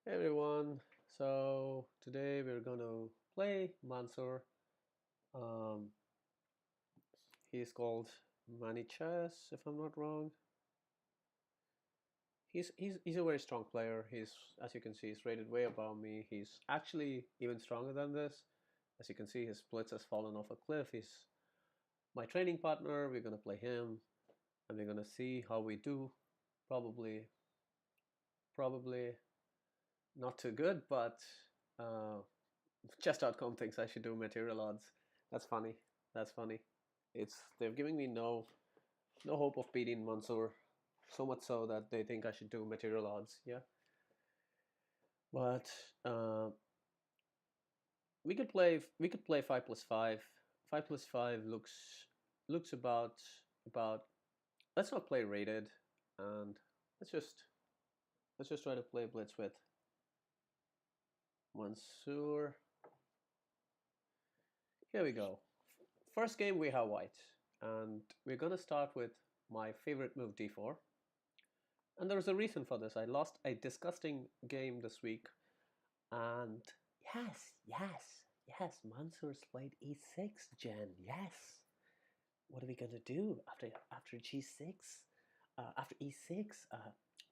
Hey everyone, so today we're going to play Mansur. Um, he's called Manichas, if I'm not wrong. He's a very strong player. As you can see, he's rated way above me. He's actually even stronger than this. As you can see, his splits has fallen off a cliff. He's my training partner. We're going to play him, and we're going to see how we do. Probably, probably not too good, but Chest outcome thinks I should do material odds. That's funny. That's funny. It's they're giving me no hope of beating Mansoor, so much so that they think I should do material odds. Yeah, but we could play 5 plus 5. 5 plus 5 looks about. Let's not play rated, and let's just let's just try to play blitz with Mansoor. Here we go. First game we have white, and we're gonna start with my favorite move d4. And there's a reason for this. I lost a disgusting game this week, and yes, Mansoor's played e6, Jen. Yes. What are we gonna do after g6? After e6,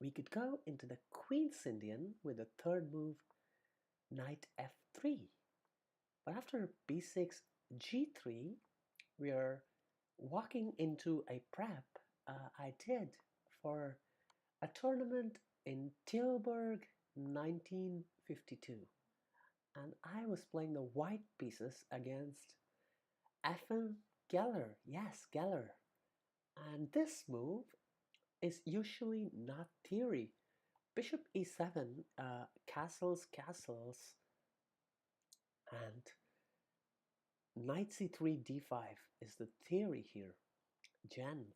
we could go into the Queen's Indian with the third move, knight f3. But after b6, g3, we are walking into a prep I did for a tournament in Tilburg 1952. And I was playing the white pieces against Effen Geller. Yes, Geller. And this move is usually not theory. Bishop e7, castles, and knight c3 d5 is the theory here. Jen,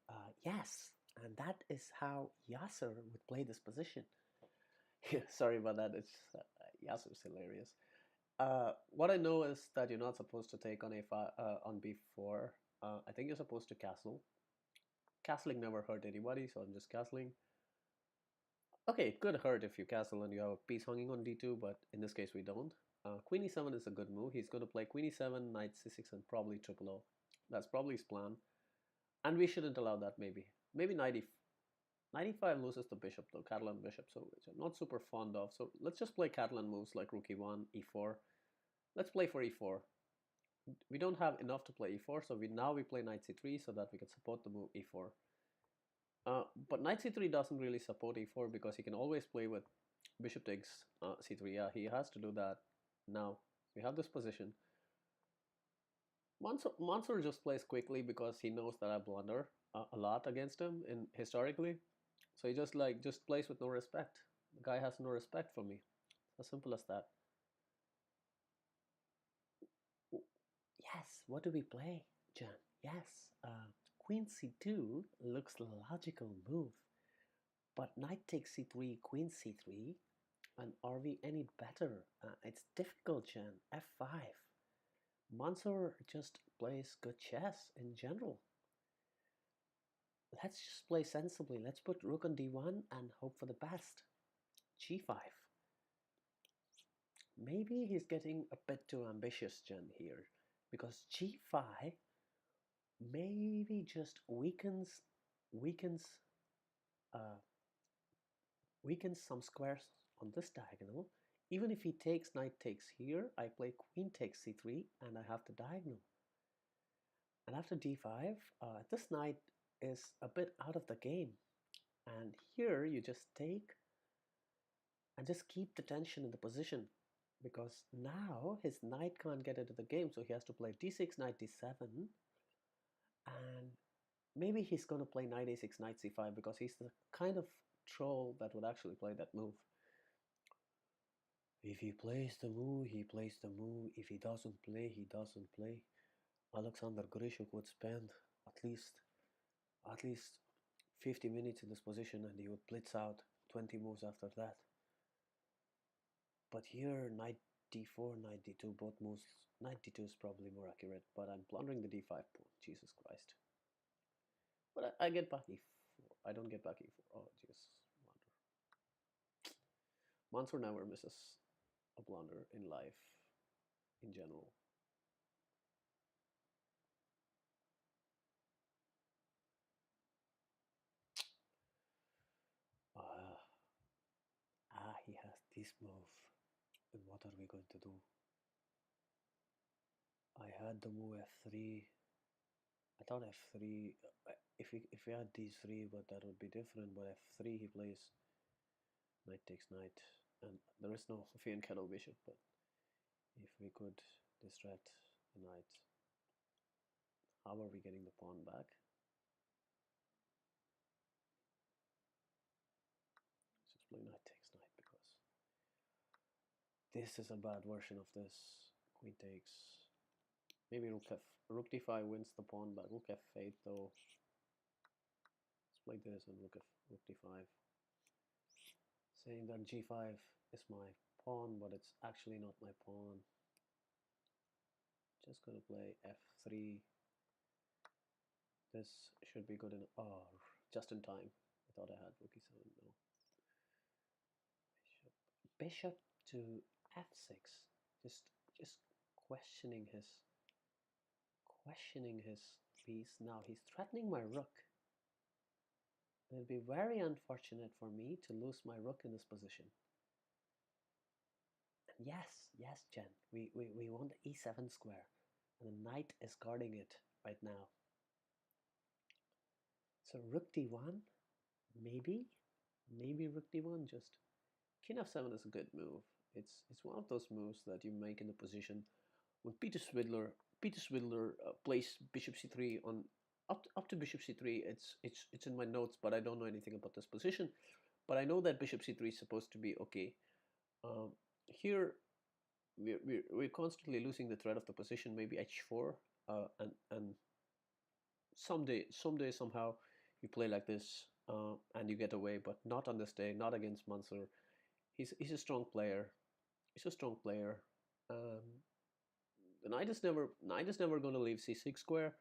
yes, and that is how Yasser would play this position. Sorry about that. It's Yasser's hilarious. What I know is that you're not supposed to take on a5 on b4. I think you're supposed to castle. Castling never hurt anybody, so I'm just castling. Okay, it could hurt if you castle and you have a piece hanging on d2, but in this case we don't. Queen e7 is a good move. He's going to play queen e7, knight c6, and probably triple O. That's probably his plan. And we shouldn't allow that, maybe. Maybe knight e5 loses the bishop, though, Catalan bishop, so which I'm not super fond of. So let's just play Catalan moves like rook e1, e4. Let's play for e4. We don't have enough to play e4, so now we play knight c3 so that we can support the move e4. But knight c3 doesn't really support e4 because he can always play with bishop takes c3. Yeah, he has to do that. Now we have this position. Mansoor just plays quickly because he knows that I blunder a lot against him in historically. So he just plays with no respect. The guy has no respect for me. As simple as that. Yes, what do we play, Jan? Yes, Queen c2 looks the logical move. But knight takes c3, queen c3, and are we any better? It's difficult, Jan. f5. Mansoor just plays good chess in general. Let's just play sensibly. Let's put rook on d1 and hope for the best. g5. Maybe he's getting a bit too ambitious, Jen, here. Because g5 maybe just weakens uh, weakens some squares on this diagonal. Even if he takes knight takes here, I play queen takes c3 and I have the diagonal. And after d5, this knight is a bit out of the game. And here you just take and just keep the tension in the position because now his knight can't get into the game, so he has to play d6, knight d7, and maybe he's going to play knight a6, knight c5 because he's the kind of troll that would actually play that move. If he plays the move, he plays the move. If he doesn't play, he doesn't play. Alexander Grishuk would spend at least 50 minutes in this position and he would blitz out 20 moves after that. But here, knight d4, knight d2, both moves. Knight d2 is probably more accurate, but I'm plundering the d5 pawn. Jesus Christ. But I get back e4. I don't get back e4. Oh, jeez. Wonder. Mansur never misses a blunder in life in general. Ah, he has this move. And what are we going to do? I had the move f3. I thought f3. If we had d3, but that would be different. But f3 he plays knight takes knight, and there is no Fian kettle bishop. But if we could distract the knight, how are we getting the pawn back? Let's just play knight takes knight because this is a bad version of this. Queen takes. Maybe rook d5 wins the pawn back. Rook f8 though. Let's play this and rook d5. Saying that g5 is my pawn, but it's actually not my pawn. Just gonna play f3. This should be good enough. Oh, just in time. I thought I had rook e7. No. Bishop to f6. Just questioning his piece. Now he's threatening my rook. It'll be very unfortunate for me to lose my rook in this position. And yes, Jen, we want the e7 square, and the knight is guarding it right now. So rook d1, maybe rook d1. Just king f7 is a good move. It's one of those moves that you make in the position when Peter Swidler plays bishop c3 on up to bishop c3. It's in my notes, but I don't know anything about this position. But I know that bishop c3 is supposed to be okay. Here we're constantly losing the thread of the position. Maybe h4, and someday somehow you play like this and you get away, but not on this day, not against Mansur. He's a strong player. He's a strong player. Um, the knight is never going to leave c6 square.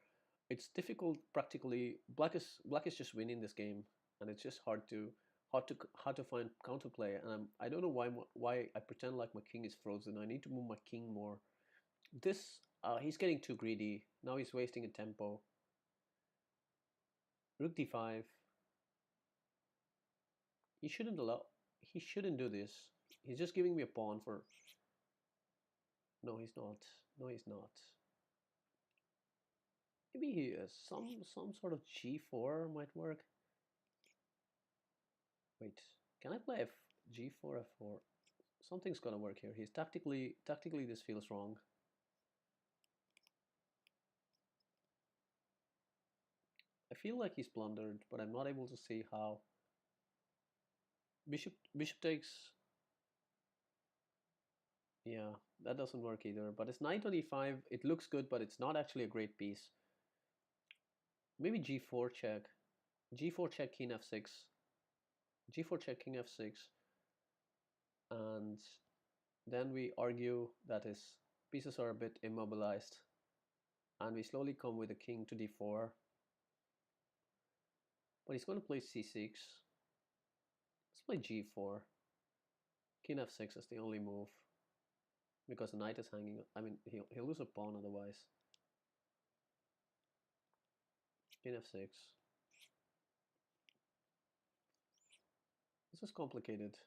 It's difficult practically. Black is just winning this game, and it's just hard to find counterplay. And I don't know why I pretend like my king is frozen. I need to move my king more. This he's getting too greedy. Now he's wasting a tempo. Rook d5. He shouldn't allow. He shouldn't do this. He's just giving me a pawn for. No, he's not. No, he's not. Maybe he is. Some sort of g4 might work. Wait, can I play g4 f4? Something's gonna work here. He's tactically this feels wrong. I feel like he's blundered, but I'm not able to see how. Bishop takes. Yeah, that doesn't work either. But it's knight on e5. It looks good, but it's not actually a great piece. Maybe g4 check. G4 check king f6. G4 check king f6. And then we argue that his pieces are a bit immobilized. And we slowly come with the king to d4. But he's going to play c6. Let's play g4. King f6 is the only move. Because the knight is hanging. I mean, he'll lose a pawn otherwise. King f6. This is complicated.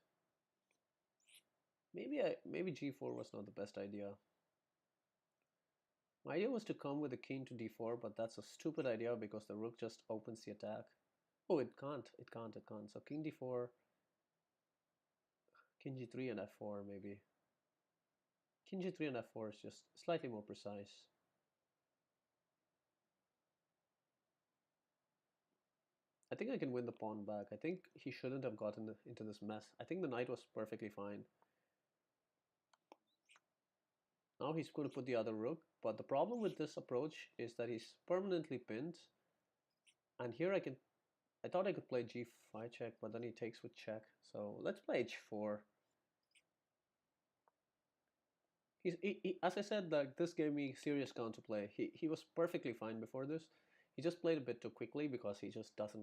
Maybe g4 was not the best idea. My idea was to come with the king to d4, but that's a stupid idea because the rook just opens the attack. Oh, it can't. So king d4, king g3 and f4 maybe. King g3 and f4 is just slightly more precise. I think I can win the pawn back. I think he shouldn't have gotten into this mess. I think the knight was perfectly fine. Now he's going to put the other rook, but the problem with this approach is that he's permanently pinned. And here I thought I could play g5 check, but then he takes with check. So let's play h4. As I said, like this gave me serious counterplay. He was perfectly fine before this. He just played a bit too quickly because he just doesn't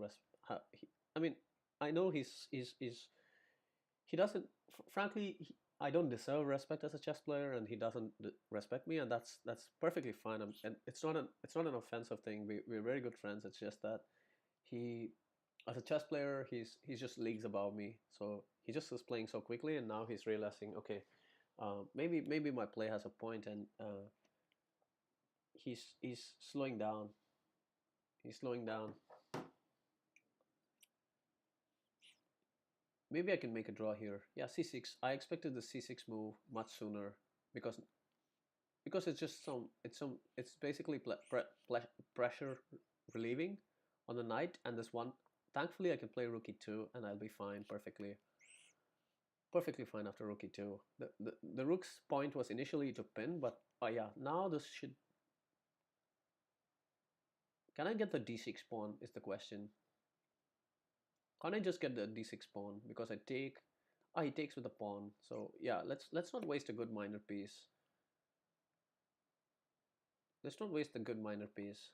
I mean, I know he doesn't. Frankly, I don't deserve respect as a chess player, and he doesn't respect me, and that's perfectly fine. And it's not an offensive thing. We're very good friends. It's just that he, as a chess player, he's just leagues above me. So he just is playing so quickly, and now he's realizing, okay, maybe my play has a point, and he's slowing down. He's slowing down. Maybe I can make a draw here. Yeah, c6. I expected the c6 move much sooner because it's just it's basically pressure relieving on the knight, and this one. Thankfully, I can play rook e2, and I'll be fine perfectly fine after rook e2. The rook's point was initially to pin, but yeah, now this should. Can I get the d6 pawn? Is the question. Can't I just get the d6 pawn because I take? Ah, he takes with the pawn. So yeah, let's not waste a good minor piece. Let's not waste a good minor piece.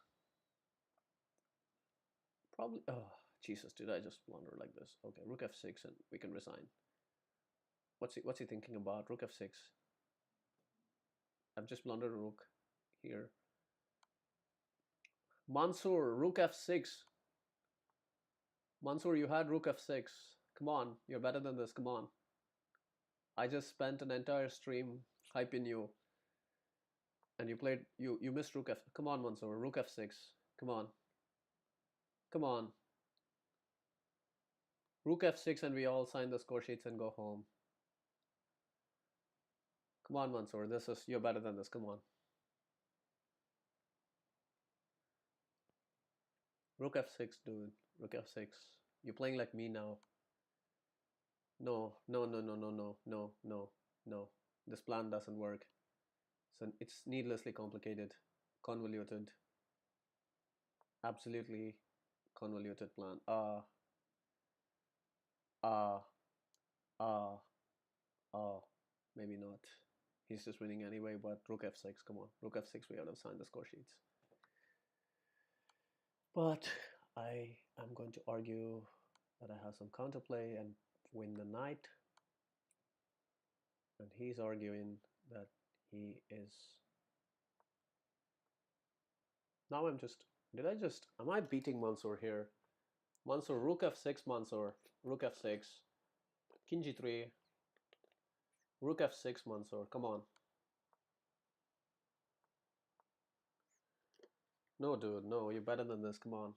Probably. Oh Jesus! Did I just blunder like this? Okay, rook f6, and we can resign. What's he thinking about? Rook f6. I've just blundered a rook here. Mansoor, rook f6. Mansoor, you had rook f6. Come on, you're better than this. Come on. I just spent an entire stream hyping you, and you missed rook f. Come on, Mansoor, rook f6. Come on, come on. Rook f6, and we all sign the score sheets and go home. Come on, Mansoor. You're better than this. Come on. Rook f6, dude. Rook f6. You're playing like me now. No, no, no, no, no, no, no, no, no. This plan doesn't work. So it's needlessly complicated, convoluted, absolutely convoluted plan. Ah, ah, maybe not. He's just winning anyway, but rook f6, come on. Rook f6, we have to sign the score sheets. But I am going to argue that I have some counterplay and win the knight. And he's arguing that he is. Now am I beating Mansoor here? Mansoor, rook f6, Mansoor, rook f6, king g3, rook f6, Mansoor, come on. No, dude, no, you're better than this, come on.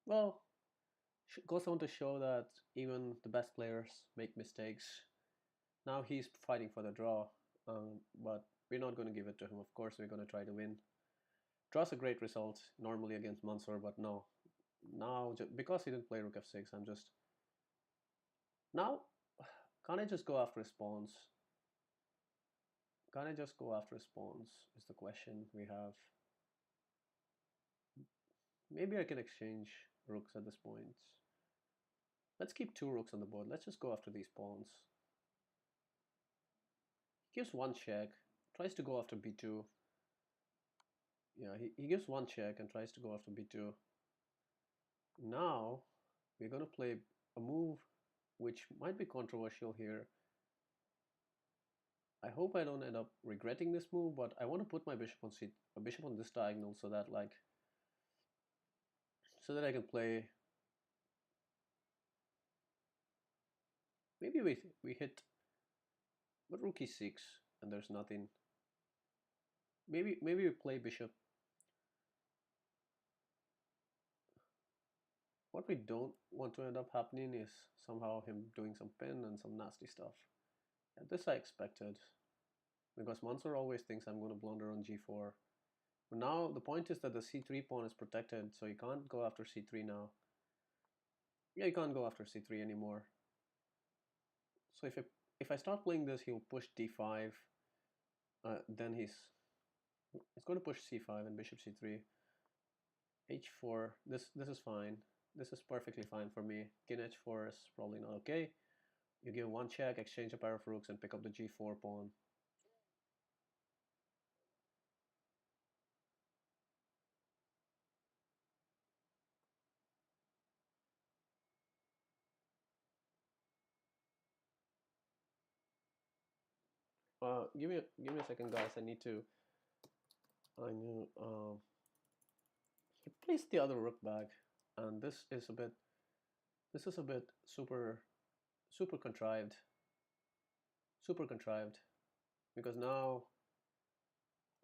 Well, goes on to show that even the best players make mistakes. Now he's fighting for the draw, but we're not going to give it to him. Of course, we're going to try to win. Draw's a great result normally against Mansoor, but no. Now, because he didn't play rook f6, I'm just. Now, can't I just go after his pawns? Can't I just go after his pawns? Is the question we have. Maybe I can exchange rooks at this point. Let's keep two rooks on the board. Let's just go after these pawns. He gives one check, tries to go after b2. Yeah, he gives one check and tries to go after b2. Now, we're going to play a move which might be controversial here. I hope I don't end up regretting this move, but I want to put my bishop on a bishop on this diagonal so that I can play. Maybe we hit, but rook e6 and there's nothing. Maybe we play bishop. What we don't want to end up happening is somehow him doing some pin and some nasty stuff. And this I expected, because Mansoor always thinks I'm going to blunder on g4. But now the point is that the c3 pawn is protected, so you can't go after c3 now. Yeah, you can't go after c3 anymore. So if I start playing this, he'll push d5. Then he's going to push c5 and bishop c3. h4. This is fine. This is perfectly fine for me. King h4 is probably not okay. You give one check, exchange a pair of rooks, and pick up the g4 pawn. Give me a second, guys. I knew. He placed the other rook back, and This is a bit super contrived. Super contrived, because now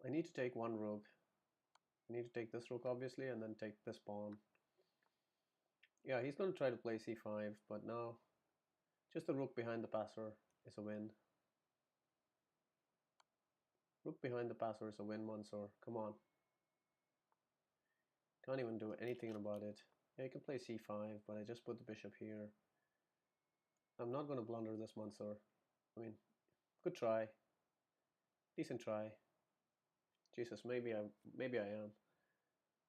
I need to take one rook. I need to take this rook, obviously, and then take this pawn. Yeah, he's going to try to play c5, but now just the rook behind the passer is a win. Rook behind the passer is a win, Mansour. Come on. Can't even do anything about it. Yeah, you can play c5, but I just put the bishop here. I'm not going to blunder this, Mansour. I mean, good try. Decent try. Jesus, maybe I am.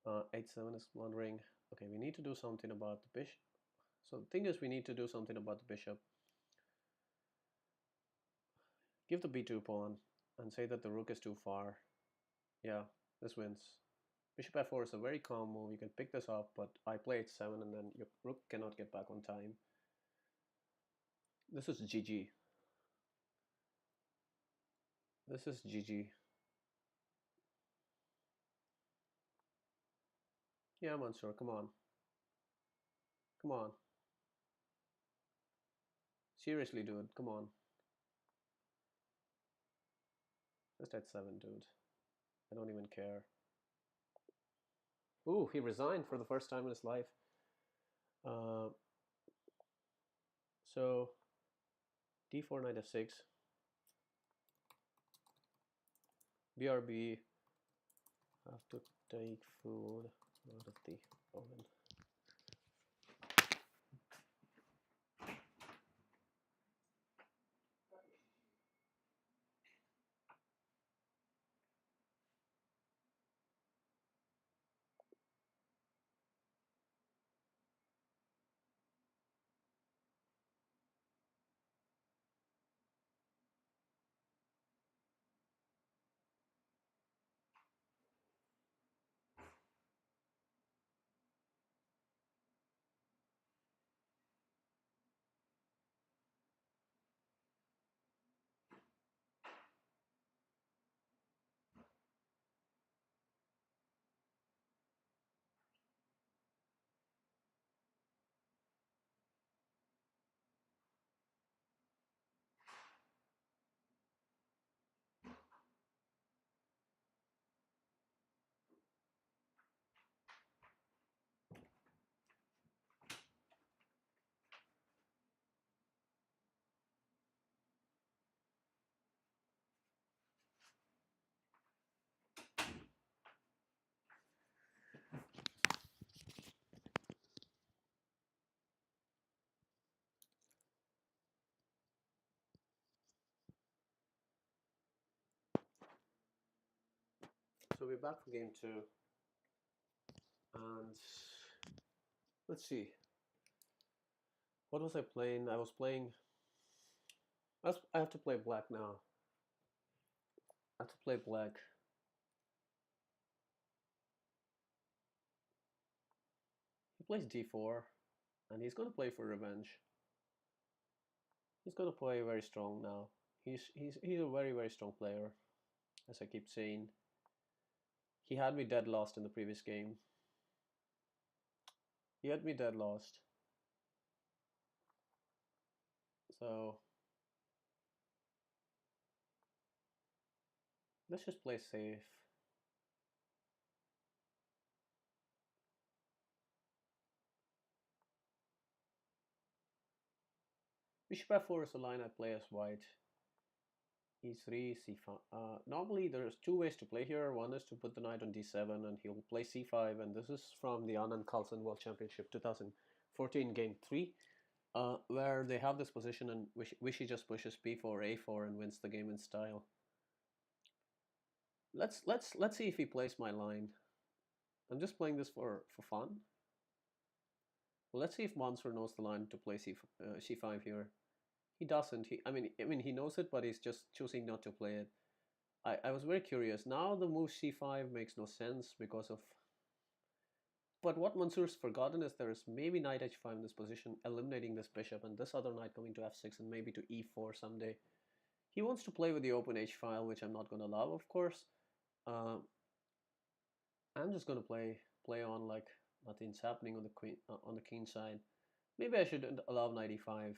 8-7 is blundering. Okay, we need to do something about the bishop. So the thing is, we need to do something about the bishop. Give the b2 pawn and say that the rook is too far. Yeah, this wins. Bishop f4 is a very calm move. You can pick this up, but I play h7 and then your rook cannot get back on time. This is GG. This is GG. Yeah, Mansour, come on. Come on. Seriously, dude, come on. Just h7, dude. I don't even care. Ooh, he resigned for the first time in his life. So d4, knight f6. BRB. Have to take food out of the oven. So we're back for game 2. And let's see. What was I playing? I have to play black now. I have to play black. He plays d4, and he's going to play for revenge. He's going to play very strong now. He's a very strong player, as I keep saying. He had me dead lost in the previous game. He had me dead lost. So let's just play safe. Bishop f4 is a line I play as white. e3, c5. Normally there's two ways to play here. One is to put the knight on d7 and he'll play c5, and this is from the Anand Carlsen World Championship 2014 game 3, where they have this position and Vishy just pushes b4, a4 and wins the game in style. Let's see if he plays my line. I'm just playing this for fun. Well, let's see if Mansour knows the line to play c5 here. He doesn't. I mean, he knows it, but he's just choosing not to play it. I was very curious. Now the move c5 makes no sense because of. But what Mansoor's forgotten is there is maybe knight h5 in this position, eliminating this bishop, and this other knight coming to f6 and maybe to e4 someday. He wants to play with the open h file, which I'm not going to allow, of course. Uh, I'm just going to play on like nothing's happening on the queen on the king side. Maybe I should allow knight e5.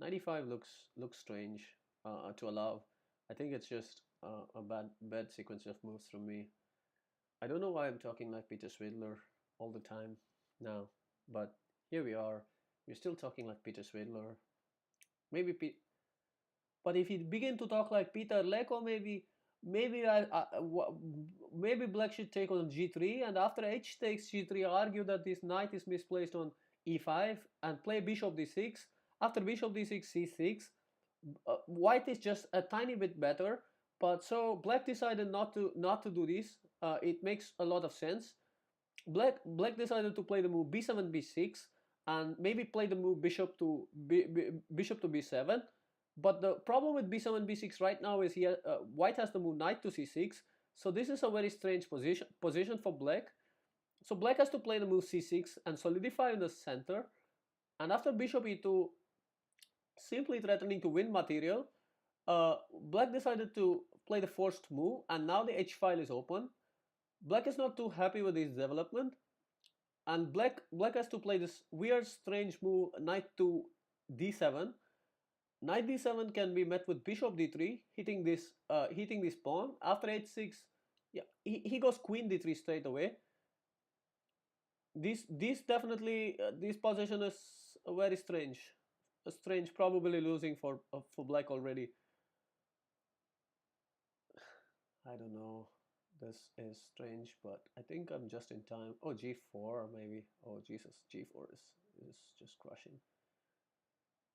Knight e5 looks strange to allow. I think it's just a bad sequence of moves from me. I don't know why I'm talking like Peter Schwedler all the time now, but here we are. We're still talking like Peter Schwedler. Maybe, but if you begin to talk like Peter Leko, maybe Black should take on g3, and after h takes g3, argue that this knight is misplaced on e5 and play bishop d6. After bishop d6, c6. White is just a tiny bit better, but so Black decided not to do this. It makes a lot of sense. Black decided to play the move b7 b6 and maybe play the move bishop to b7. But the problem with b7 b6 right now is White has the move knight to c6. So this is a very strange position for Black. So Black has to play the move c6 and solidify in the center. And after bishop e2, simply threatening to win material, Black decided to play the forced move, and now the h file is open. Black is not too happy with this development, and Black has to play this weird, strange move, knight to d7. Knight d7 can be met with bishop d3, hitting this pawn. After h6, yeah, he goes queen d3 straight away. This definitely this position is very strange. Strange, probably losing for Black already. I don't know. This is strange, but I think I'm just in time. Oh, g4 maybe. Oh Jesus, g4 is just crushing.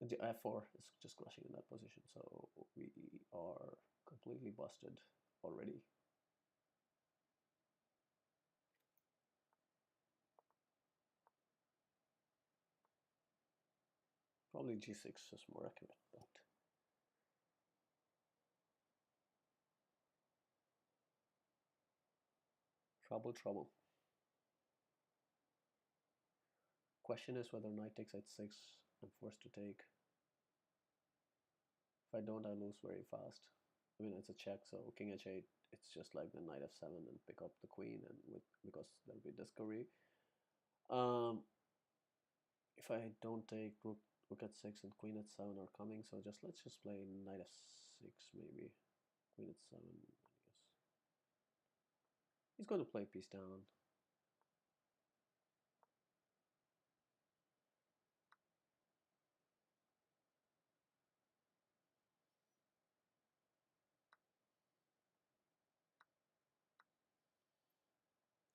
f4 is just crushing in that position. So we are completely busted already. Probably g6 is more accurate, but trouble. Question is whether knight takes h6. I'm forced to take. If I don't, I lose very fast. I mean, it's a check, so king h8. It's just like the knight f7 and pick up the queen, and because there'll be discovery. If I don't take rook h6 and queen h7 are coming, so let's just play knight f6 maybe. Queen h7, I guess. He's going to play piece down.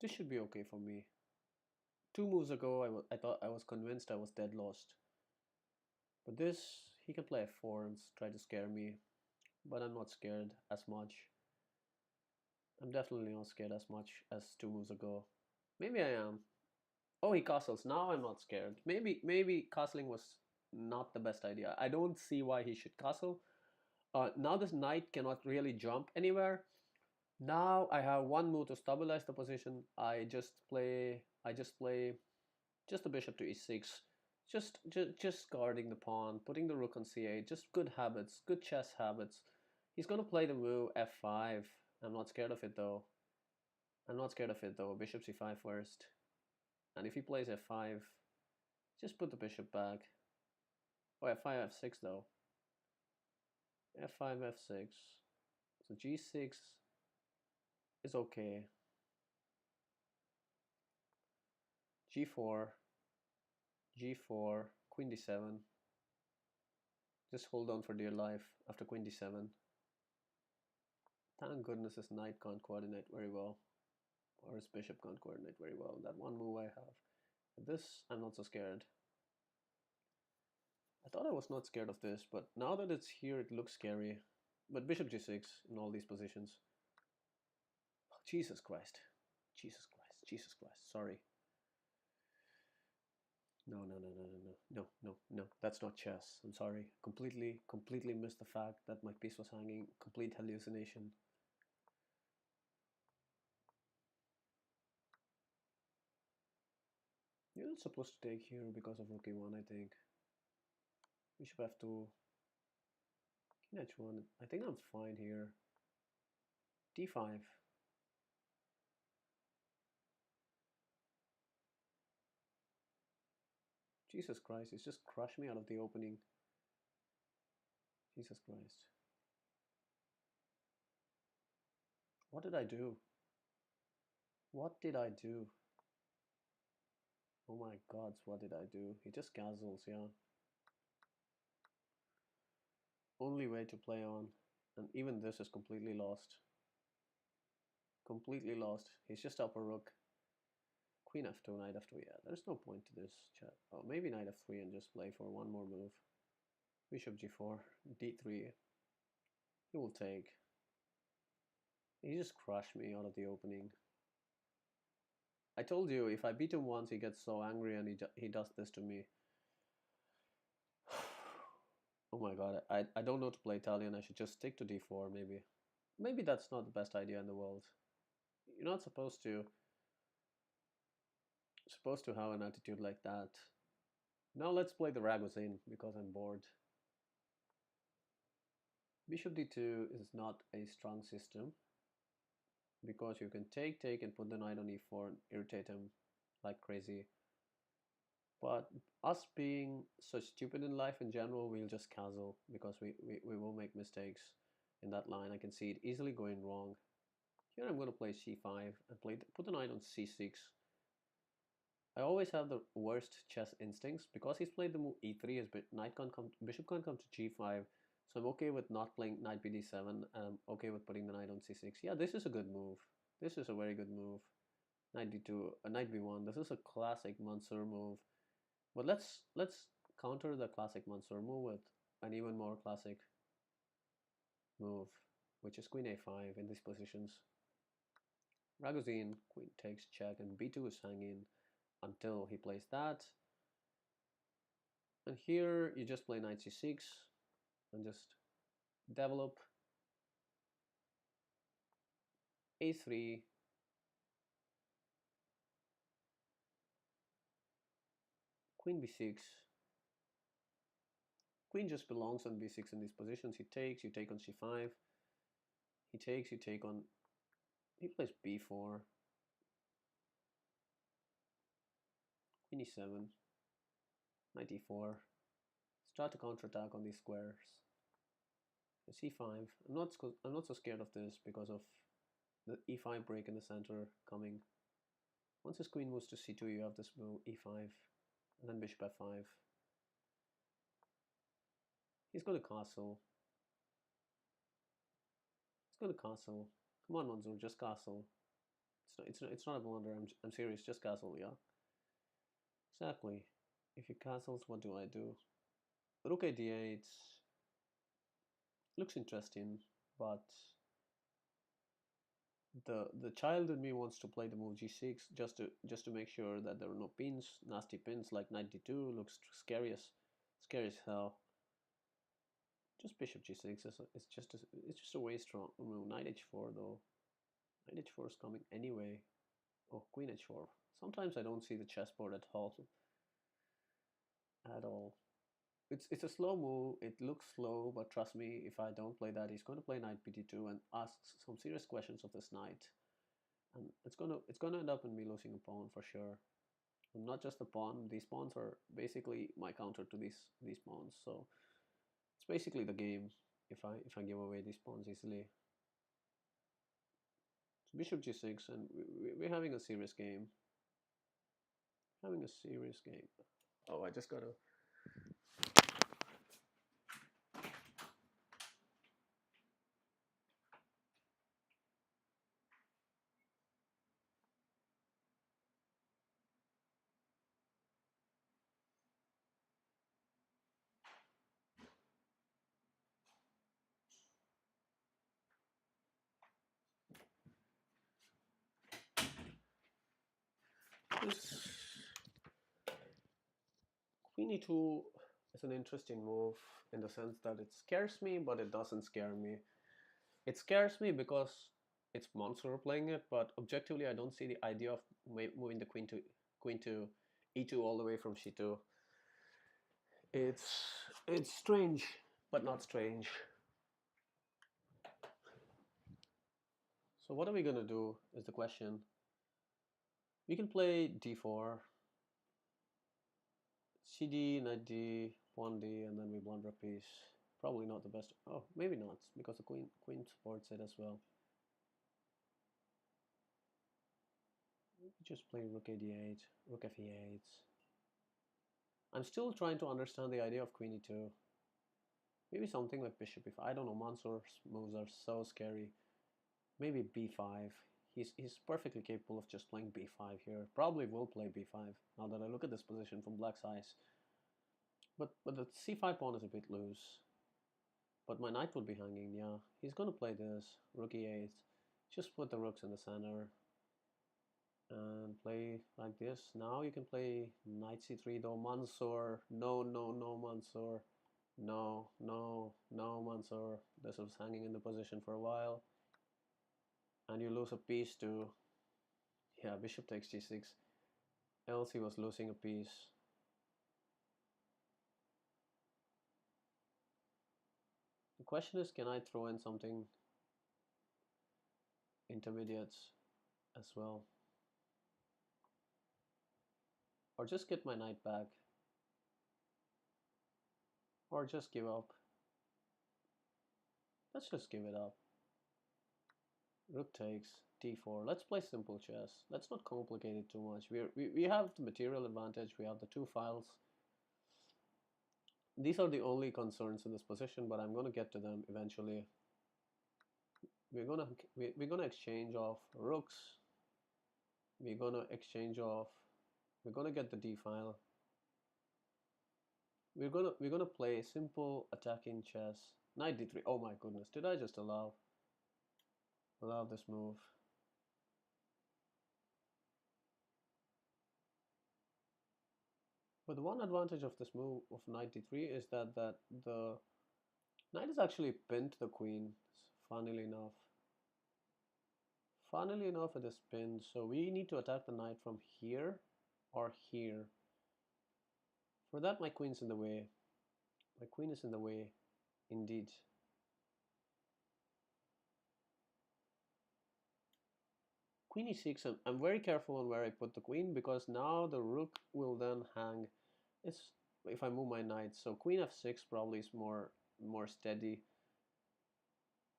This should be okay for me. 2 moves ago, I was convinced I was dead lost. But this, he can play f4 and try to scare me. But I'm not scared as much. I'm definitely not scared as much as 2 moves ago. Maybe I am. Oh, he castles. Now I'm not scared. Maybe castling was not the best idea. I don't see why he should castle. Now this knight cannot really jump anywhere. Now I have 1 move to stabilize the position. I just play just the bishop to e6. Just guarding the pawn, putting the rook on c8. Just good habits, good chess habits. He's gonna play the move f5. I'm not scared of it though. Bishop c5 first. And if he plays f5, just put the bishop back. Oh, f5, f6 though. f5, f6. So g6 is okay. g4, g4, queen d7. Just hold on for dear life after queen d7. Thank goodness his knight can't coordinate very well. Or his bishop can't coordinate very well. That 1 move I have. This, I'm not so scared. I thought I was not scared of this, but now that it's here, it looks scary. But bishop g6 in all these positions. Oh, Jesus Christ. Sorry. No, no, no, no, no, no, no, no, no. That's not chess. I'm sorry. Completely missed the fact that my piece was hanging. Complete hallucination. You're not supposed to take here because of rook e1, I think. Bishop f2, king h1. I think I'm fine here. d5. Jesus Christ, it's just crushed me out of the opening. Jesus Christ. What did I do? What did I do? Oh my gods, what did I do? He just castles, yeah. Only way to play on. And even this is completely lost. Completely lost. He's just up a rook. Queen f2, knight f2, yeah. There's no point to this chat. Oh, maybe knight f3 and just play for one more move. Bishop g4, d3. He will take. He just crushed me out of the opening. I told you, if I beat him once, he gets so angry and he does this to me. Oh my god, I don't know to play Italian. I should just stick to d4, maybe. Maybe that's not the best idea in the world. You're not supposed to have an attitude like that. Now let's play the Ragozin because I'm bored. Bishop d2 is not a strong system because you can take and put the knight on e4 and irritate him like crazy. But us being so stupid in life in general, we'll just castle because we will make mistakes in that line. I can see it easily going wrong. Here I'm going to play c5 and put the knight on c6. I always have the worst chess instincts because he's played the move e3. His bishop can't come to g5, so I'm okay with not playing knight bd7. I'm okay with putting the knight on c6. Yeah, this is a good move. This is a very good move. Knight d2, knight b1. This is a classic Mansur move. But let's counter the classic Mansur move with an even more classic move, which is queen a5 in these positions. Ragozin, queen takes check, and b2 is hanging until he plays that. And here you just play knight c6 and just develop a3, queen b6. Queen just belongs on b6 in these positions. He takes, you take on c5. He takes, you take on, he plays b4. Queen e7, knight e4. Start to counterattack on these squares. c5. I'm not so scared of this because of the e5 break in the center coming. Once his queen moves to c2, you have this move e5, and then bishop f5. He's going to castle. He's going to castle. Come on, Mansour, just castle. It's not a blunder. I'm serious. Just castle, yeah. Exactly. If he castles, what do I do? Rook a d8 looks interesting, but the child in me wants to play the move g6 just to make sure that there are no pins, nasty pins like knight d2 looks scary as hell. Just bishop g6 it's just a way strong move. Knight h4 though. Knight h4 is coming anyway. Oh, queen h4. Sometimes I don't see the chessboard at all. At all. It's a slow move. It looks slow, but trust me, if I don't play that, he's going to play knight bd2 and ask some serious questions of this knight. And it's gonna end up in me losing a pawn for sure. And not just the pawn; these pawns are basically my counter to these pawns. So it's basically the game if I give away these pawns easily. So bishop g6, and we're having a serious game. Having a serious game. Oh, I just gotta. Queen e2 is an interesting move in the sense that it scares me, but it doesn't scare me. It scares me because it's Monster playing it, but objectively, I don't see the idea of moving the queen to e2 all the way from c2. It's strange, but not strange. So what are we gonna do is the question. We can play d4, cd, knight d, pawn d, and then we blunder a piece. Probably not the best. Oh, maybe not, because the queen supports it as well. We just play rook ad8, rook fe8. I'm still trying to understand the idea of queen e2. Maybe something like bishop e5. I don't know. Mansour's moves are so scary. Maybe b5. He's perfectly capable of just playing b5 here. Probably will play b5 now that I look at this position from black's eyes. But the c5 pawn is a bit loose. But my knight would be hanging. Yeah, he's gonna play this rook e8. Just put the rooks in the center and play like this. Now you can play knight c3 though. Mansour, no, no, no, Mansour. No, no, no, Mansour. This was hanging in the position for a while. And you lose a piece to, yeah, bishop takes g6. Else he was losing a piece. The question is, can I throw in something intermediate as well? Or just get my knight back? Or just give up? Let's just give it up. Rook takes d4. Let's play simple chess. Let's not complicate it too much. We have the material advantage. We have the two files. These are the only concerns in this position, but I'm going to get to them eventually. We're gonna exchange off rooks. We're gonna get the d file. We're gonna play simple attacking chess. Knight d3. Oh my goodness! Did I just allow this move? But the one advantage of this move of knight d3 is that the knight is actually pinned to the queen. Funnily enough. Funnily enough, it is pinned. So we need to attack the knight from here or here. For that, my queen's in the way. My queen is in the way, indeed. Queen e6, I'm very careful on where I put the queen because now the rook will then hang. It's if I move my knight, so queen f6 probably is more steady.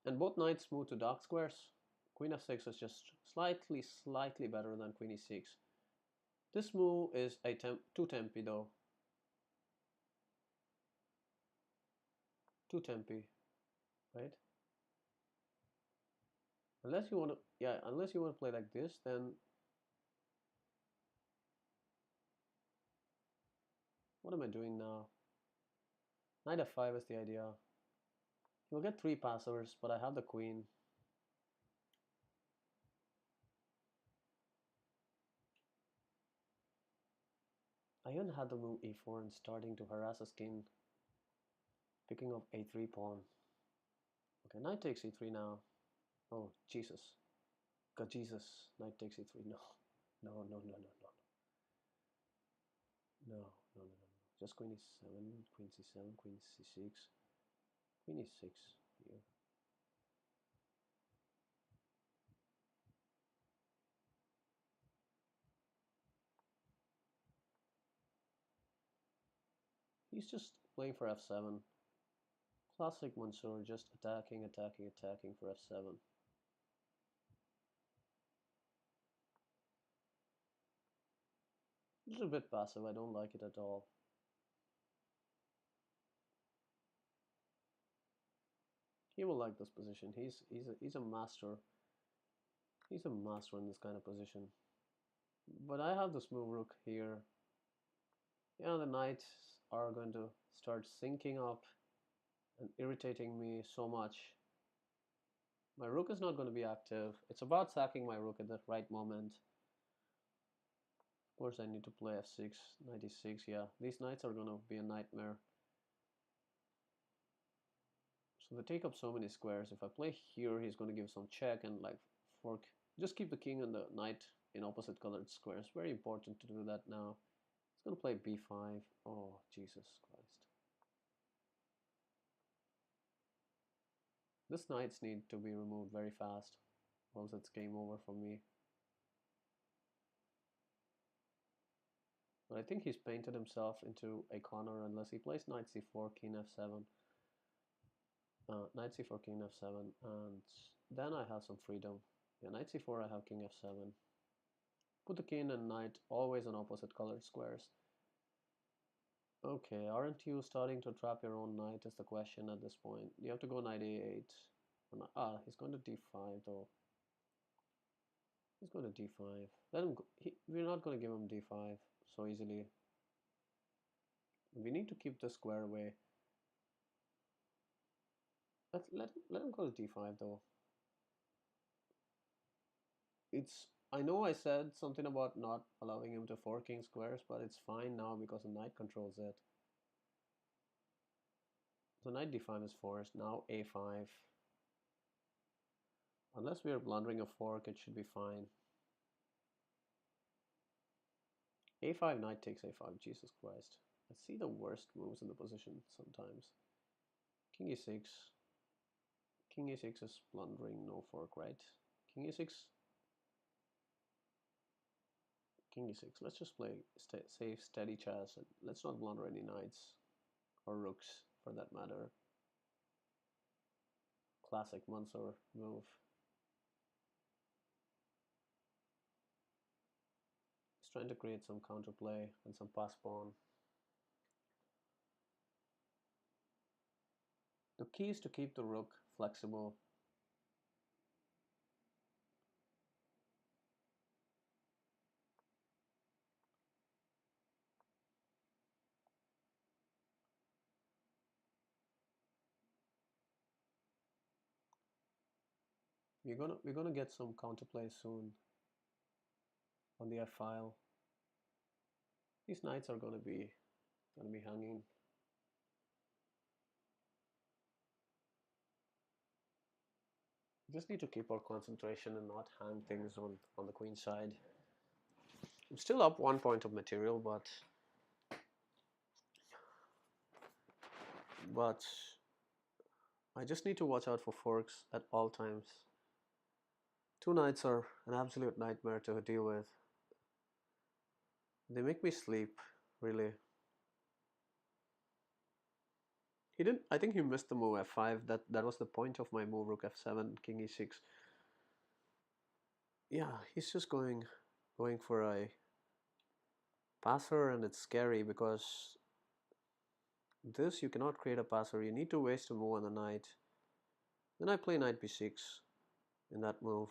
And both knights move to dark squares. Queen f6 is just slightly better than queen e6. This move is a too tempy though. Too tempy, right? Unless you want to, yeah, unless you want to play like this, then what am I doing now? Knight f5 is the idea. You'll get 3 passovers, but I have the queen. I even had the move e4 and starting to harass his king, picking up a3 pawn. Okay, knight takes e3 now. Oh, Jesus. God, Jesus. Knight takes e3. No. No, no, no, no, no. No, no, no, no, no. Just queen e7, queen c7, queen c6, queen e6 here. He's just playing for f7. Classic Mansour, just attacking, attacking, attacking for f7. A little bit passive, I don't like it at all. He will like this position. He's a master. He's a master in this kind of position. But I have this move rook here. Yeah, the knights are going to start syncing up and irritating me so much. My rook is not going to be active. It's about sacking my rook at the right moment. course I need to play f6, knight e6. Yeah, these knights are gonna be a nightmare. So they take up so many squares. If I play here, he's gonna give some check and like fork. Just keep the king and the knight in opposite colored squares. Very important to do that now. He's gonna play b5. Oh, Jesus Christ. This knights need to be removed very fast, or else it's game over for me. But I think he's painted himself into a corner unless he plays knight c4, king f7. Knight c4, king f7, and then I have some freedom. Yeah, knight c4, I have king f7. Put the king and knight always on opposite colored squares. Okay, aren't you starting to trap your own knight is the question at this point. You have to go knight a8. He's going to d5 though. He's going to d5. Let him go. We're not going to give him d5 so easily. We need to keep the square away. Let him go to d5 though. I know I said something about not allowing him to 4 king squares, but it's fine now because the knight controls it. So knight d5 is forced. Now a5. Unless we are blundering a fork, it should be fine. a5, knight takes a5. Jesus Christ. I see the worst moves in the position sometimes. King e6. King e6 is blundering, no fork, right? King e6. King e6. Let's just play safe, steady chess. And let's not blunder any knights or rooks, for that matter. Classic Mansur move. He's trying to create some counterplay and some pass pawn. The key is to keep the rook flexible. We're gonna get some counterplay soon on the f file. These knights are gonna be hanging. We just need to keep our concentration and not hang things on the queen side. I'm still up 1 point of material, but I just need to watch out for forks at all times. Two knights are an absolute nightmare to deal with. They make me sleep, really. He didn't. I think he missed the move f5. That was the point of my move. Rook f7, king e6. Yeah, he's just going for a passer, and it's scary because this you cannot create a passer. You need to waste a move on the knight. Then I play knight b6 in that move.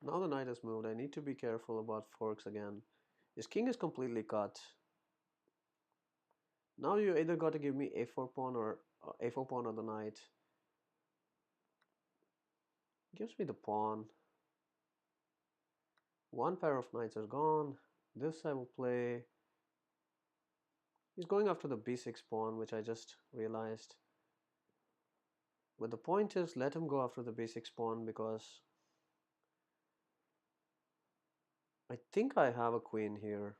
Now the knight has moved. I need to be careful about forks again. His king is completely cut. Now you either got to give me a4 pawn or a4 pawn or the knight. Gives me the pawn. One pair of knights are gone. This I will play. He's going after the b6 pawn, which I just realized. But the point is, let him go after the b6 pawn because I think I have a queen here.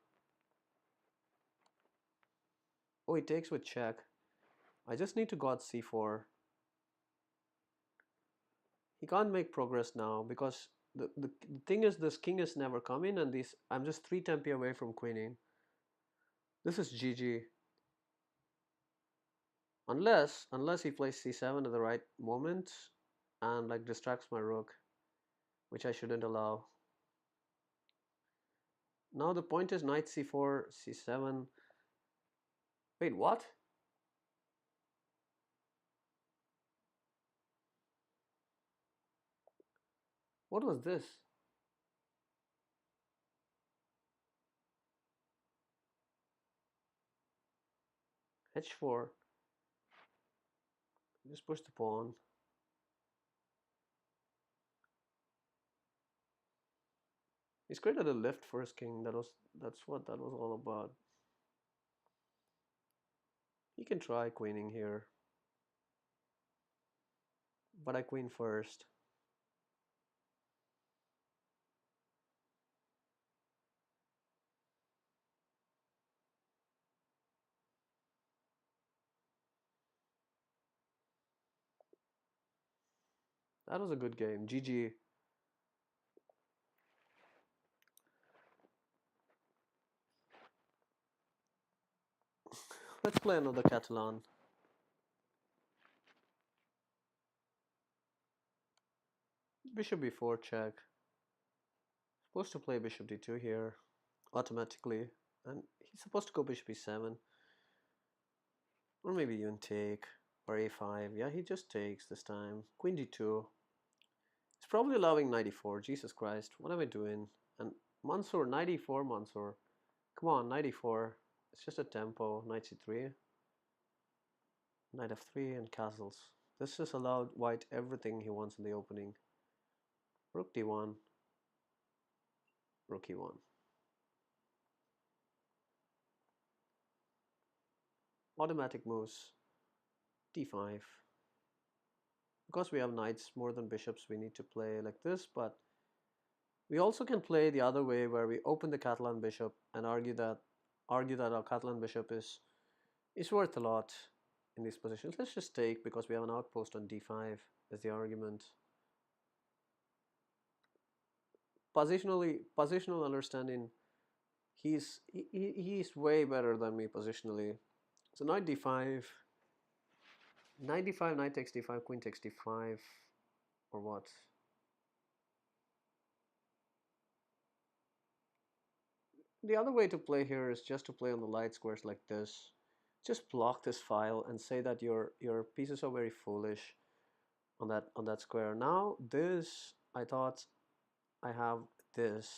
Oh, he takes with check. I just need to go at c4. He can't make progress now because the thing is this king is never coming and I'm just 3 tempi away from queening. This is GG. Unless he plays c7 at the right moment and like distracts my rook, which I shouldn't allow. Now the point is knight c4, c7. Wait, what? What was this? h4. Just push the pawn. He's created a lift for his king. That's what that was all about. He can try queening here, but I queen first. That was a good game. GG. Let's play another Catalan. Bishop b4 check. Supposed to play bishop d2 here automatically, and he's supposed to go bishop e7, or maybe even take, or a5. Yeah, he just takes this time. Queen d2. He's probably allowing knight e4. Jesus Christ, what am I doing? And Mansour, knight e4, Mansour. Come on, knight e4. It's just a tempo. Knight c3, knight f3, and castles. This just allowed white everything he wants in the opening. Rook d1, rook e1. Automatic moves. d5. Because we have knights more than bishops, we need to play like this, but we also can play the other way where we open the Catalan bishop and argue that our Catalan bishop is worth a lot in these positions. Let's just take because we have an outpost on d5 as the argument. Positional understanding, he's way better than me positionally. So knight d5, knight d5, knight takes d5, queen takes d5, or what? The other way to play here is just to play on the light squares like this. Just block this file and say that your pieces are very foolish on that square. Now this, I thought I have this.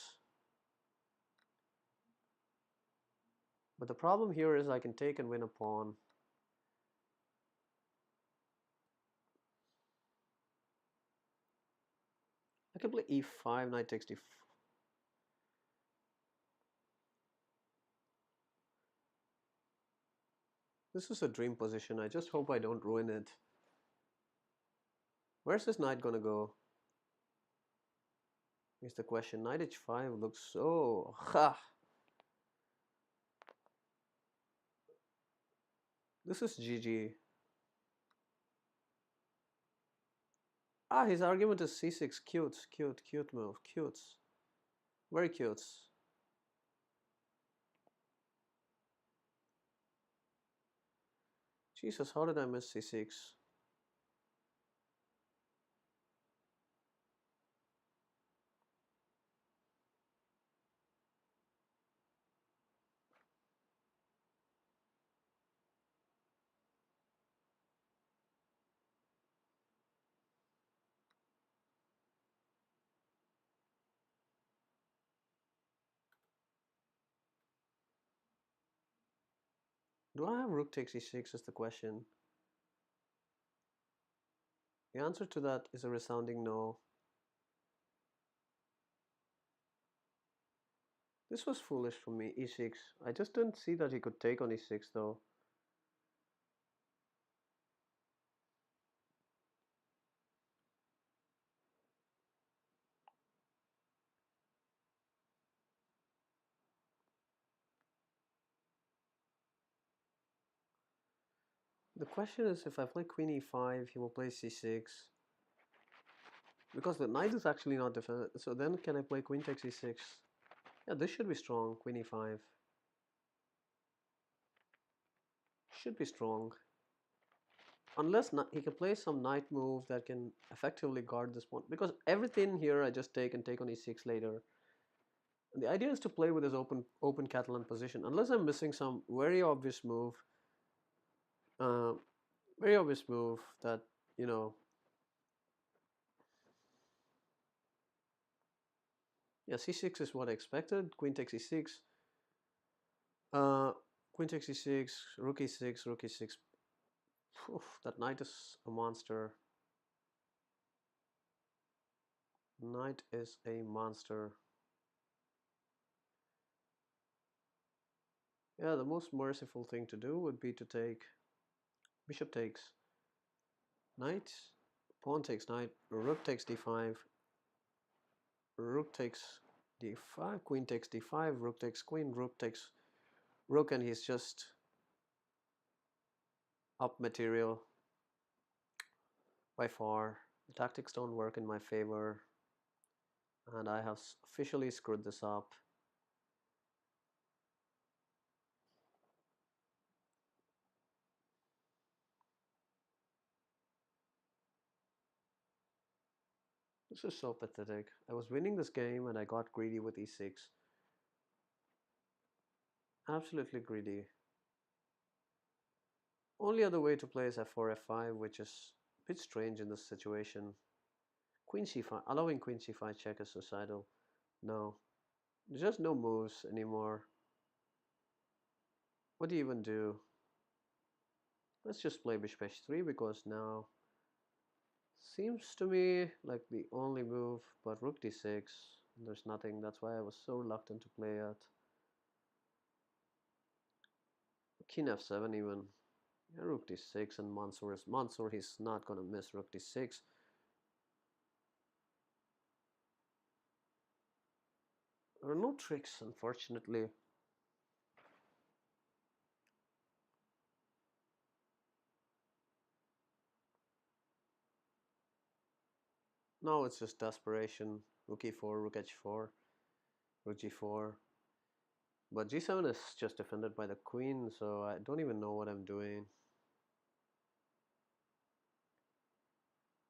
But the problem here is I can take and win a pawn. I can play e5, knight takes d4. This is a dream position. I just hope I don't ruin it. Where's this knight gonna go? Is the question. Knight h5 looks so... Ha! This is GG. Ah, his argument is c6. Cute move. Cute. Very cute. Jesus, how did I miss c6? Do I have rook takes e6 is the question. The answer to that is a resounding no. This was foolish for me, e6. I just didn't see that he could take on e6 though. The question is if I play queen e5, he will play c6. Because the knight is actually not defended. So then can I play queen takes e6? Yeah, this should be strong, queen e5. Should be strong. Unless he can play some knight move that can effectively guard this pawn. Because everything here I just take and take on e6 later. And the idea is to play with his open Catalan position. Unless I'm missing some very obvious move. Very obvious move that, you know. Yeah, c6 is what I expected. Queen takes e6. Queen takes e6, rook e6, rook e6. Oof, that knight is a monster. Knight is a monster. Yeah, the most merciful thing to do would be to take bishop takes knight, pawn takes knight, rook takes d5, rook takes d5, queen takes d5, rook takes queen, rook takes rook, and he's just up material by far. The tactics don't work in my favor, and I have officially screwed this up. This is so pathetic. I was winning this game and I got greedy with e6. Absolutely greedy. Only other way to play is f4, f5, which is a bit strange in this situation. Queen c5, allowing queen c5 check is suicidal. No, there's just no moves anymore. What do you even do? Let's just play bishop h3 because now seems to me like the only move, but rook d6, there's nothing. That's why I was so reluctant to play it. King f7 even. Yeah, rook d6, and Mansour is Mansour. He's not gonna miss rook d6. There are no tricks, unfortunately. Now it's just desperation. Rook e4, rook h4, rook g4. But g7 is just defended by the queen, so I don't even know what I'm doing.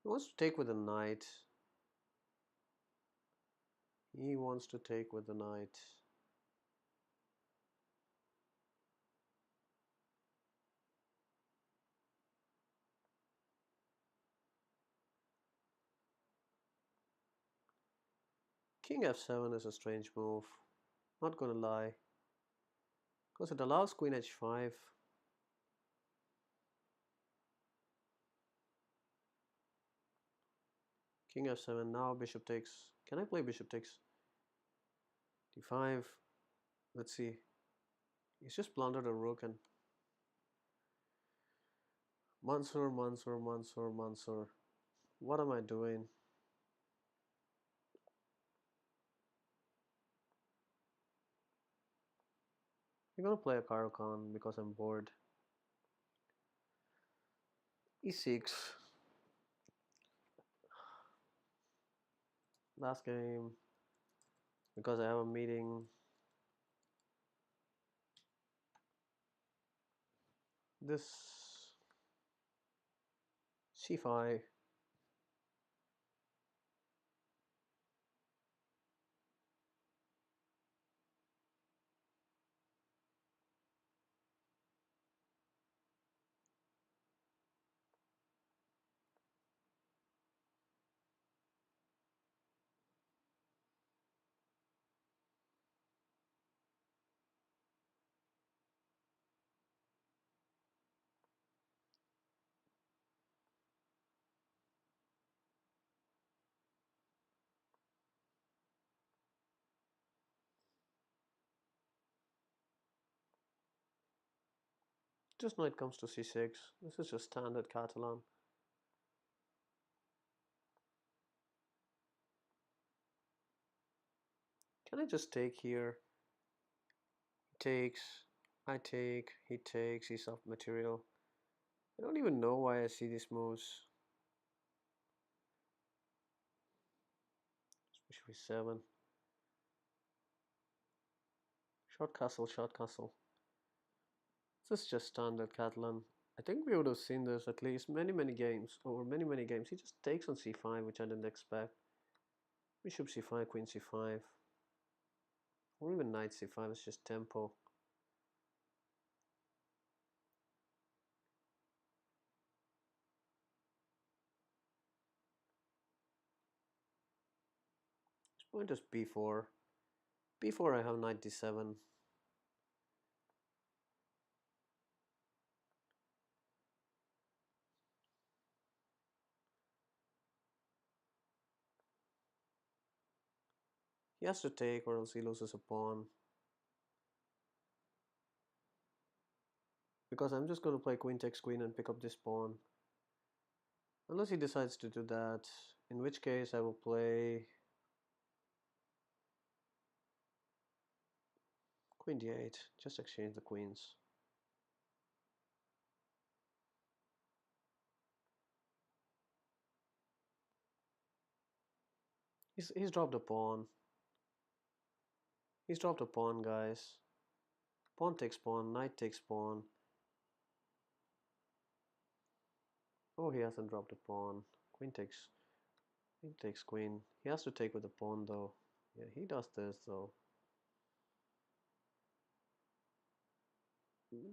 He wants to take with the knight. He wants to take with the knight. King f7 is a strange move. Not gonna lie. Because it allows queen h5. King f7, now bishop takes. Can I play bishop takes d5? Let's see. He's just blundered a rook and Mansour, Mansour, Mansour, Mansour. What am I doing? I'm gonna play a Caro-Kann because I'm bored. e6. Last game. Because I have a meeting. This c5. Just knight comes to c6. This is just standard Catalan. Can I just take here? He takes, I take, he takes, he's off material. I don't even know why I see these moves. Bishop e7. Short castle, short castle. This is just standard Catalan. I think we would have seen this at least many games, over many games. He just takes on c5, which I didn't expect. Bishop c5, queen c5. Or even knight c5, it's just tempo. This point is b4. b4 I have knight d7. He has to take or else he loses a pawn. Because I'm just going to play queen takes queen and pick up this pawn. Unless he decides to do that, in which case I will play queen d8, just exchange the queens. He's dropped a pawn. He's dropped a pawn, guys. Pawn takes pawn, knight takes pawn. Oh, he hasn't dropped a pawn. Queen takes queen. He has to take with the pawn though. Yeah, he does this though.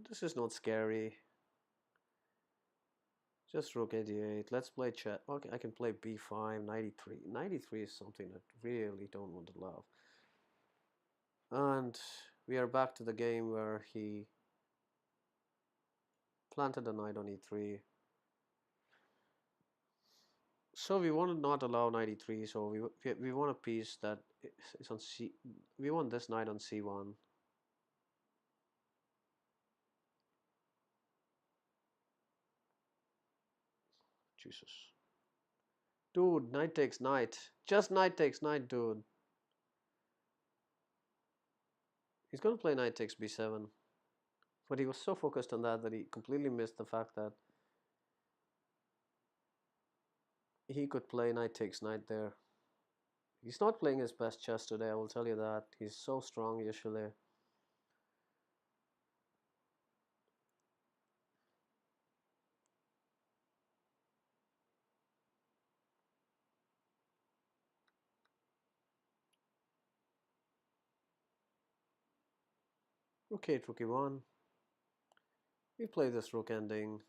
This is not scary. Just rook a8. Let's play chat. Okay, I can play b5, 93. 93 is something I really don't want to love. And we are back to the game where he planted a knight on e3. So we want to not allow 93. So we want a piece that is on c. We want this knight on c1. Jesus. Dude, knight takes knight. Just knight takes knight, dude. He's going to play knight takes b7. But he was so focused on that he completely missed the fact that he could play knight takes knight there. He's not playing his best chess today, I will tell you that. He's so strong usually. Rook 8, rook e1. We play this rook ending.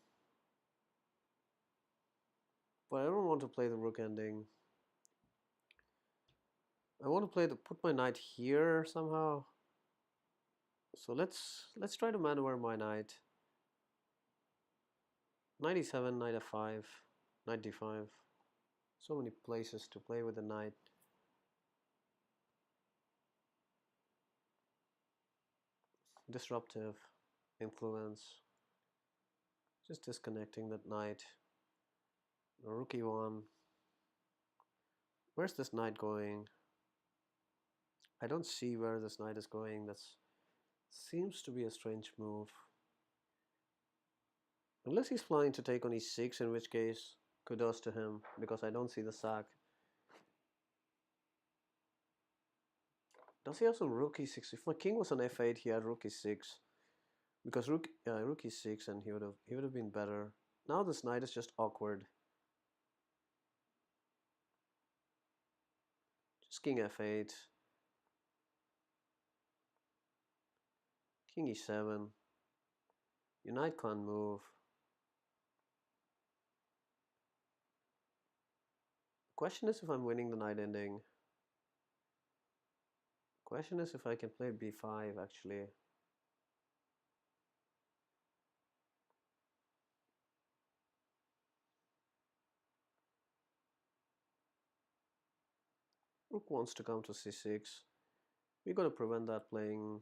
But I don't want to play the rook ending. I want to put my knight here somehow. So let's try to maneuver my knight. Knight e7, knight f5, knight d5. So many places to play with the knight. Disruptive influence. Just disconnecting that knight. Rook e1. Where's this knight going? I don't see where this knight is going. That seems to be a strange move. Unless he's planning to take on e6, in which case, kudos to him, because I don't see the sack. Does he have some rook e6? If my king was on f8, he had rook e6. Because rook e6 and he would have been better. Now this knight is just awkward. Just king f8. King e7. Your knight can't move. Question is if I'm winning the knight ending. Question is if I can play b5 actually. Rook wants to come to c6. We're going to prevent that playing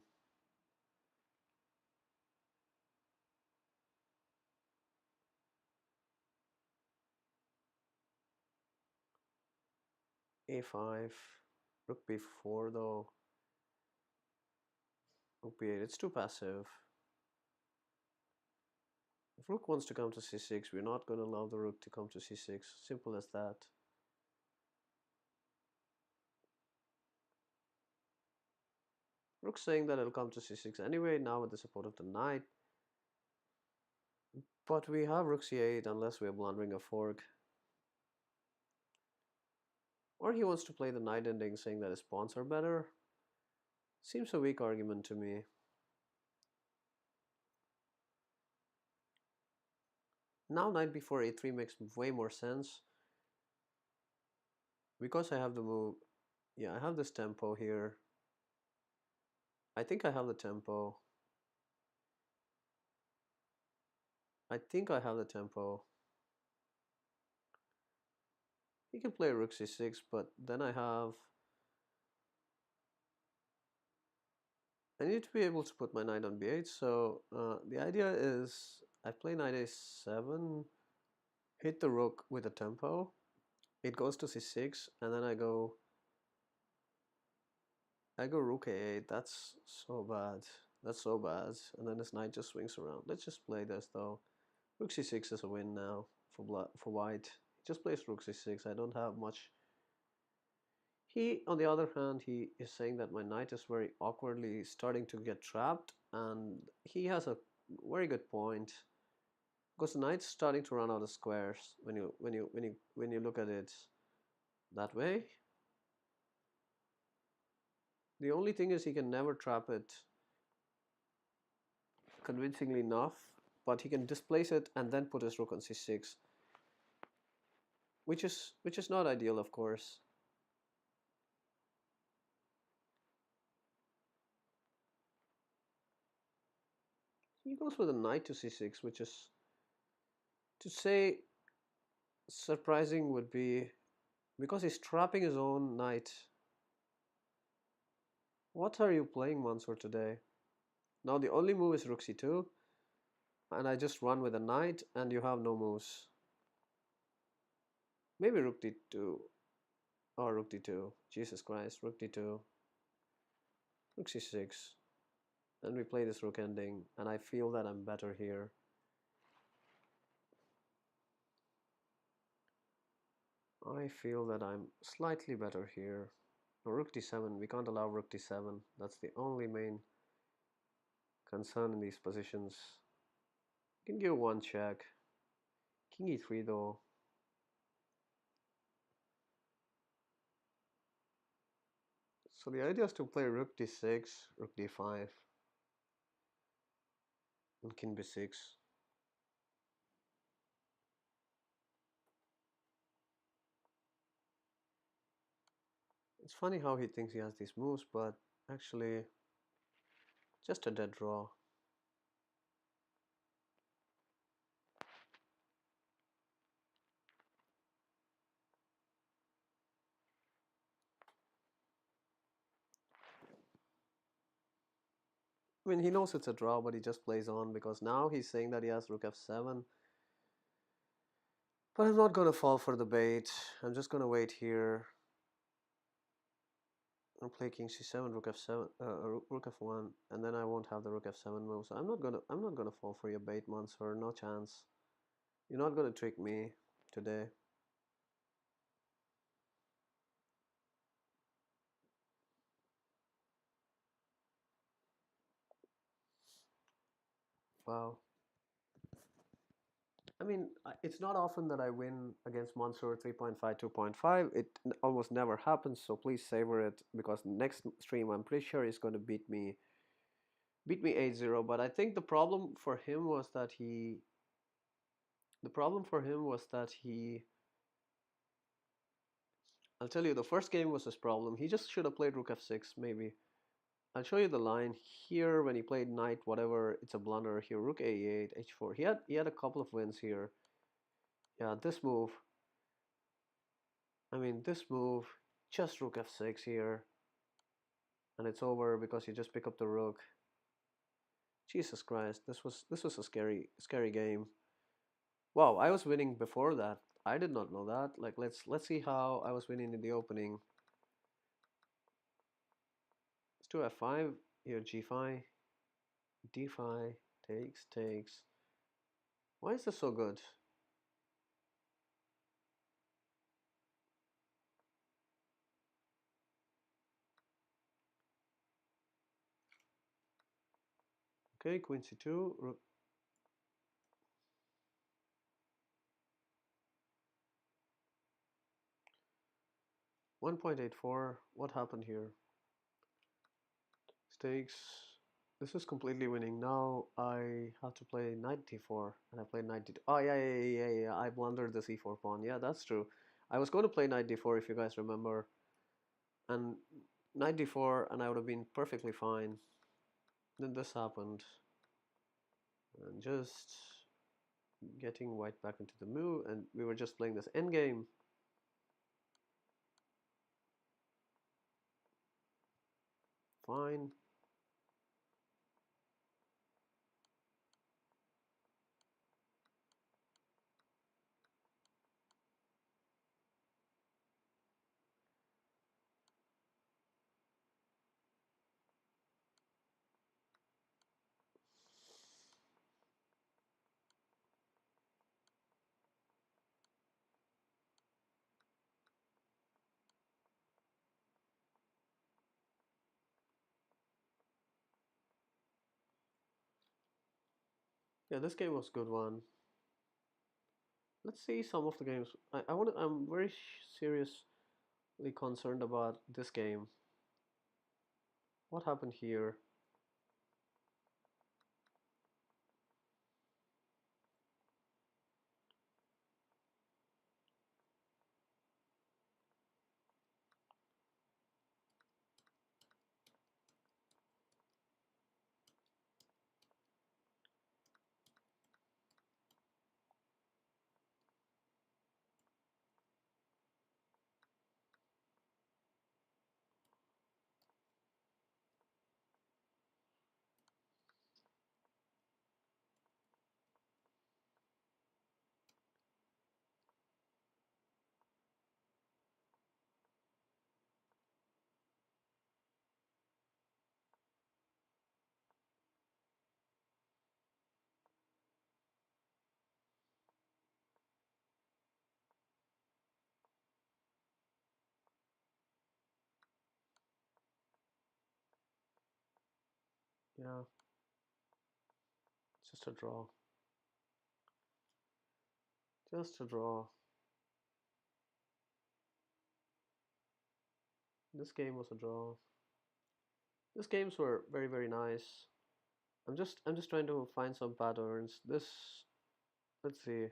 a5. Rook b4 though. Rook b8, it's too passive. If rook wants to come to c6, we're not going to allow the rook to come to c6. Simple as that. Rook's saying that it'll come to c6 anyway, now with the support of the knight. But we have rook c8 unless we're blundering a fork. Or he wants to play the knight ending, saying that his pawns are better. Seems a weak argument to me. Now knight before a3 makes way more sense. Because I have the move. Yeah, I have this tempo here. I think I have the tempo. I think I have the tempo. He can play rook c6, but then I have I need to be able to put my knight on b8. So the idea is I play knight a7, hit the rook with a tempo. It goes to c6, and then I go rook a8. That's so bad. That's so bad. And then his knight just swings around. Let's just play this though. Rook c6 is a win now for white. He just plays rook c6. I don't have much. He, on the other hand, he is saying that my knight is very awkwardly starting to get trapped, and he has a very good point because the knight's starting to run out of squares when you look at it that way. The only thing is he can never trap it convincingly enough, but he can displace it and then put his rook on c6, which is not ideal, of course. He goes with a knight to c6, which is, to say surprising would be, because he's trapping his own knight. What are you playing, Mansoor, today? Now the only move is rook c2, and I just run with a knight, and you have no moves. Maybe rook d2, or rook d2. Jesus Christ, rook d2, rook c6. Then we play this rook ending, and I feel that I'm better here. I feel that I'm slightly better here. No, rook d7, we can't allow rook d7. That's the only main concern in these positions. You can give one check. King e3 though. So the idea is to play rook d6, rook d5, and king b6. It's funny how he thinks he has these moves, but actually just a dead draw. I mean, he knows it's a draw, but he just plays on because now he's saying that he has rook f7. But I'm not going to fall for the bait. I'm just going to wait here. I'll play king c7, rook f7, rook f1, and then I won't have the rook f7 move. So I'm not gonna fall for your bait, Mansoor. No chance. You're not gonna trick me today. Wow. I mean, it's not often that I win against Mansoor 3.5, 2.5. It almost never happens, so please savor it because next stream I'm pretty sure he's going to beat me 8-0. But I think the problem for him was that he I'll tell you, the first game was his problem. He just should have played rook f6 maybe. I'll show you the line here when he played knight whatever. It's a blunder here. Rook a8, h4. He had a couple of wins here. Yeah, this move. I mean, this move, just rook f6 here, and it's over because you just pick up the rook. Jesus Christ, this was a scary game. Wow, I was winning before that. I did not know that. Like, let's see how I was winning in the opening. Let's do f5 here. G5, d5, takes. Why is this so good? Okay, queen c2, rook. 1.84. What happened here? Stakes. This is completely winning. Now I have to play knight d4, and I play knight d2. Oh yeah. I blundered the c4 pawn. Yeah, that's true. I was going to play knight d4 if you guys remember, and knight d4, and I would have been perfectly fine. Then this happened, and just getting white back into the move, and we were just playing this endgame. Fine. Yeah, this game was a good one. Let's see some of the games. I'm very seriously concerned about this game. What happened here? Yeah, just a draw. Just a draw. This game was a draw. These games were very, very nice. I'm just trying to find some patterns. This, let's see.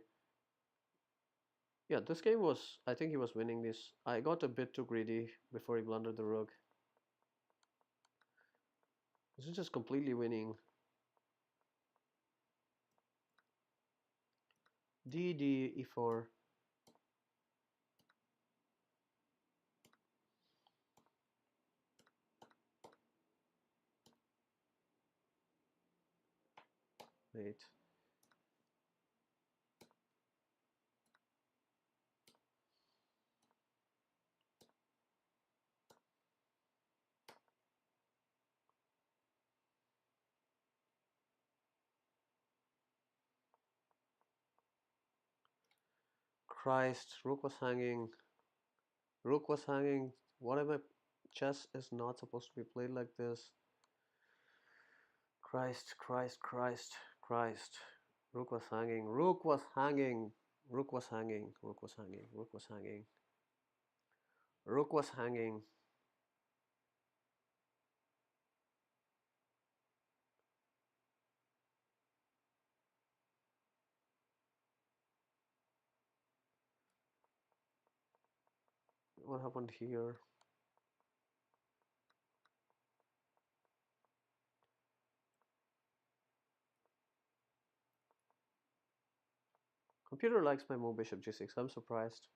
Yeah, this game was, I think he was winning this. I got a bit too greedy before he blundered the rook. This is just completely winning. D E4. Wait. Christ, rook was hanging. Rook was hanging. What am I? Chess is not supposed to be played like this. Christ, Christ, Christ, Christ. Rook was hanging. Rook was hanging. Rook was hanging. Rook was hanging. Rook was hanging. Rook was hanging. What happened here? Computer likes my move bishop g6. I'm surprised.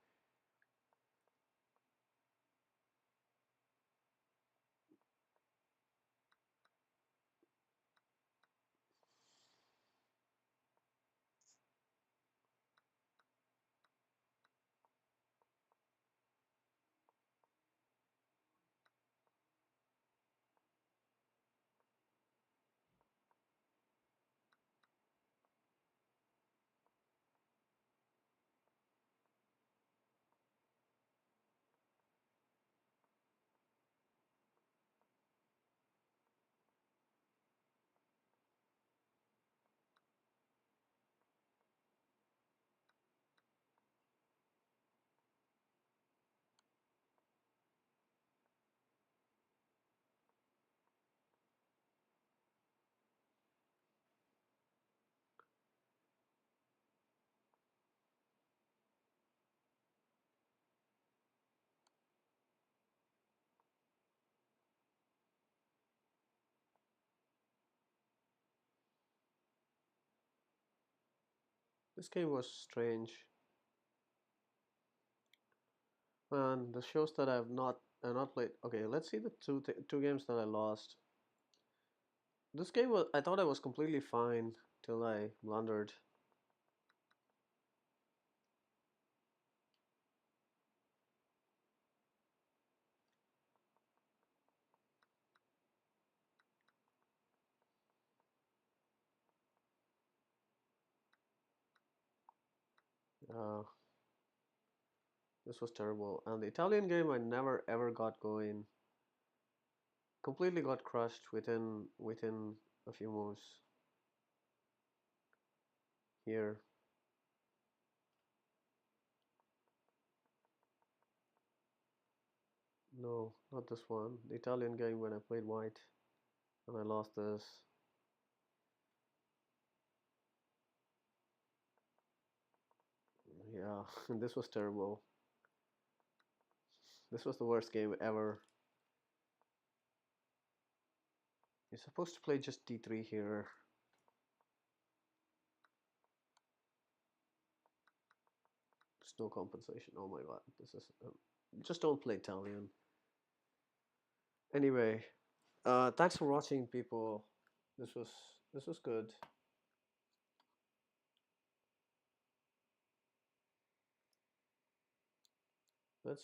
This game was strange. And this shows that I've not played. Okay, let's see the two games that I lost. This game was, I thought I was completely fine till I blundered. Uh, this was terrible. And the Italian game I never ever got going. Completely got crushed within a few moves. here. No, not this one. The Italian game when I played white and I lost this. Yeah, this was terrible. This was the worst game ever. You're supposed to play just d3 here. There's no compensation. Oh my god, this is just don't play Italian. Anyway, thanks for watching, people. This was good. Let's